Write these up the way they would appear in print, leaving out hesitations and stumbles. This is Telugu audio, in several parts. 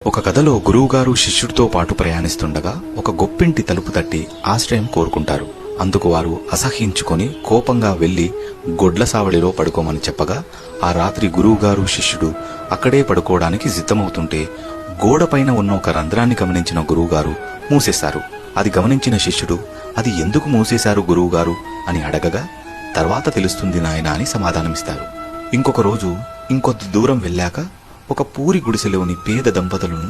ఒక కథలో గురువుగారు శిష్యుడితో పాటు ప్రయాణిస్తుండగా ఒక గొప్పింటి తలుపు తట్టి ఆశ్రయం కోరుకుంటారు. అందుకు వారు అసహ్యించుకొని కోపంగా వెళ్లి గొడ్ల సావళిలో పడుకోమని చెప్పగా ఆ రాత్రి గురువుగారు శిష్యుడు అక్కడే పడుకోవడానికి సిద్ధమవుతుంటే గోడపైన ఉన్న ఒక రంధ్రాన్ని గమనించిన గురువుగారు మూసేశారు. అది గమనించిన శిష్యుడు అది ఎందుకు మూసేశారు గురువుగారు అని అడగగా తర్వాత తెలుస్తుంది నాయన అని సమాధానమిస్తారు. ఇంకొక రోజు ఇంకొద్ది దూరం వెళ్ళాక ఒక పూరి గుడిసెలోని పేద దంపతులను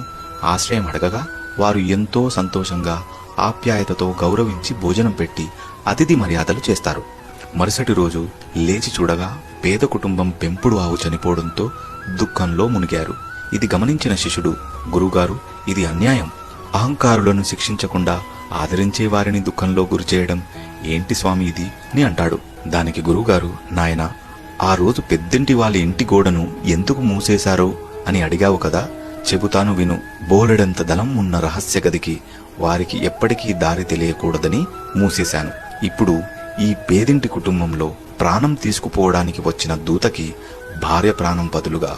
ఆశ్రయం అడగగా వారు ఎంతో సంతోషంగా ఆప్యాయతతో గౌరవించి భోజనం పెట్టి అతిథి మర్యాదలు చేస్తారు. మరుసటి రోజు లేచి చూడగా పేద కుటుంబం పెంపుడు ఆవు చనిపోవడంతో దుఃఖంలో మునిగారు. ఇది గమనించిన శిష్యుడు గురువుగారు ఇది అన్యాయం, అహంకారులను శిక్షించకుండా ఆదరించే వారిని దుఃఖంలో గురిచేయడం ఏంటి స్వామి ఇది అని అంటాడు. దానికి గురువుగారు నాయనా ఆ రోజు పెద్దింటి వాళ్ళ ఇంటి గోడను ఎందుకు మూసేశారో అని అడిగావు కదా, చెబుతాను విను. బోలెడంత దళం ఉన్న రహస్య గదికి వారికి ఎప్పటికీ దారి తెలియకూడదని మూసేశాను. ఇప్పుడు ఈ పేదింటి కుటుంబంలో ప్రాణం తీసుకుపోవడానికి వచ్చిన దూతకి భార్య ప్రాణం బదులుగా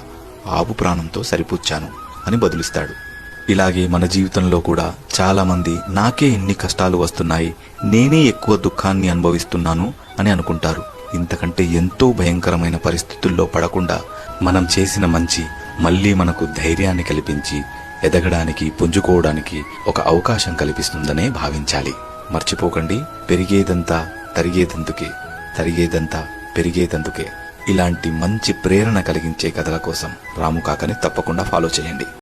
ఆవు ప్రాణంతో సరిపుచ్చాను అని బదులిస్తాడు. ఇలాగే మన జీవితంలో కూడా చాలా మంది నాకే ఎన్ని కష్టాలు వస్తున్నాయి, నేనే ఎక్కువ దుఃఖాన్ని అనుభవిస్తున్నాను అని అనుకుంటారు. ఇంతకంటే ఎంతో భయంకరమైన పరిస్థితుల్లో పడకుండా మనం చేసిన మంచి మళ్లీ మనకు ధైర్యాన్ని కల్పించి ఎదగడానికి పుంజుకోవడానికి ఒక అవకాశం కల్పిస్తుందనే భావించాలి. మర్చిపోకండి, పెరిగేదంతా తరిగేదందుకే, తరిగేదంతా పెరిగేదందుకే. ఇలాంటి మంచి ప్రేరణ కలిగించే కథల కోసం రాము కాకని తప్పకుండా ఫాలో చేయండి.